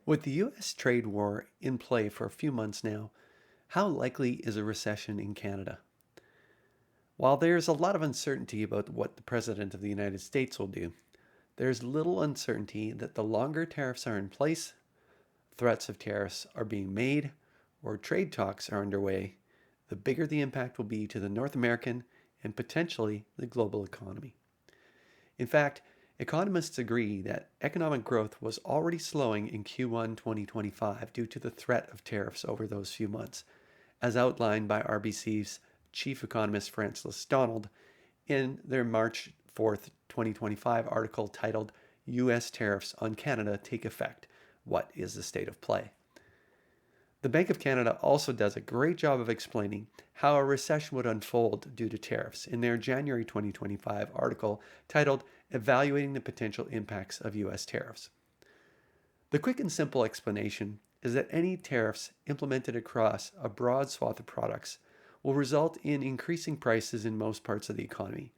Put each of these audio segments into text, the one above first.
With the U.S. trade war in play for a few months now, how likely is a recession in Canada? While there's a lot of uncertainty about what the President of the United States will do, there's little uncertainty that the longer tariffs are in place, threats of tariffs are being made, or trade talks are underway, the bigger the impact will be to the North American and potentially the global economy. In fact, economists agree that economic growth was already slowing in Q1 2025 due to the threat of tariffs over those few months, as outlined by RBC's chief economist Francis Donald in their March 4th, 2025 article titled U.S. Tariffs on Canada Take Effect. What is the state of play? The Bank of Canada also does a great job of explaining how a recession would unfold due to tariffs in their January 2025 article titled Evaluating the Potential Impacts of U.S. Tariffs. The quick and simple explanation is that any tariffs implemented across a broad swath of products will result in increasing prices in most parts of the economy,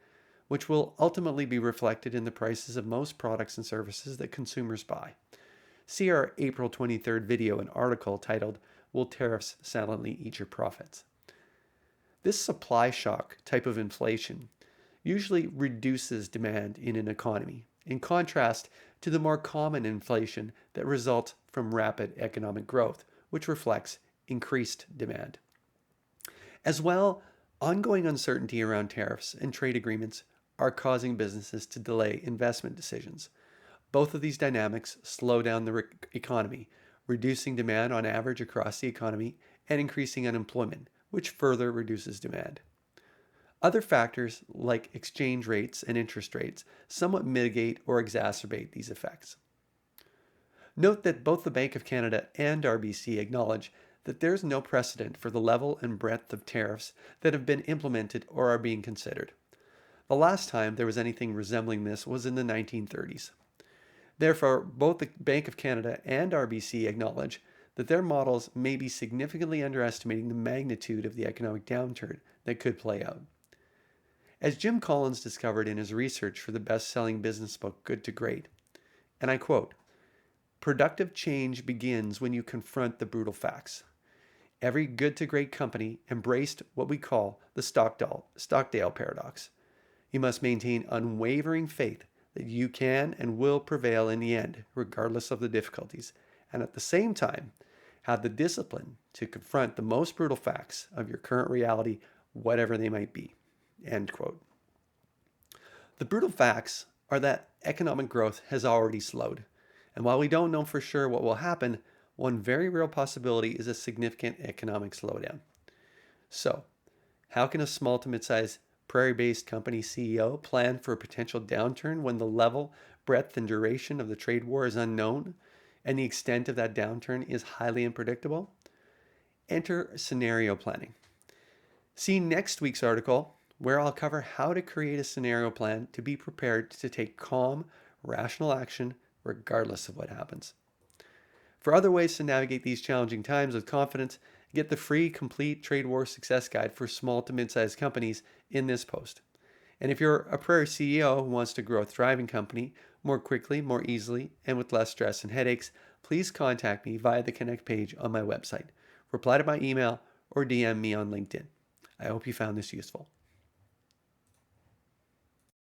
which will ultimately be reflected in the prices of most products and services that consumers buy. See our April 23rd video and article titled Will Tariffs Silently Eat Your Profits? This supply shock type of inflation usually reduces demand in an economy, in contrast to the more common inflation that results from rapid economic growth, which reflects increased demand. As well, ongoing uncertainty around tariffs and trade agreements are causing businesses to delay investment decisions. Both of these dynamics slow down the economy, reducing demand on average across the economy and increasing unemployment, which further reduces demand. Other factors like exchange rates and interest rates somewhat mitigate or exacerbate these effects. Note that both the Bank of Canada and RBC acknowledge that there is no precedent for the level and breadth of tariffs that have been implemented or are being considered. The last time there was anything resembling this was in the 1930s. Therefore, both the Bank of Canada and RBC acknowledge that their models may be significantly underestimating the magnitude of the economic downturn that could play out. As Jim Collins discovered in his research for the best-selling business book Good to Great, and I quote, "Productive change begins when you confront the brutal facts. Every good to great company embraced what we call the Stockdale paradox. You must maintain unwavering faith that you can and will prevail in the end, regardless of the difficulties, and at the same time, have the discipline to confront the most brutal facts of your current reality, whatever they might be." End quote. The brutal facts are that economic growth has already slowed, and while we don't know for sure what will happen, one very real possibility is a significant economic slowdown. So, how can a small to mid-sized prairie-based company CEO plan for a potential downturn when the level, breadth, and duration of the trade war is unknown and the extent of that downturn is highly unpredictable? Enter scenario planning. See next week's article where I'll cover how to create a scenario plan to be prepared to take calm, rational action regardless of what happens. For other ways to navigate these challenging times with confidence, get the free complete trade war success guide for small to mid-sized companies in this post. And if you're a prairie CEO who wants to grow a thriving company more quickly, more easily, and with less stress and headaches, please contact me via the Connect page on my website. Reply to my email or DM me on LinkedIn. I hope you found this useful.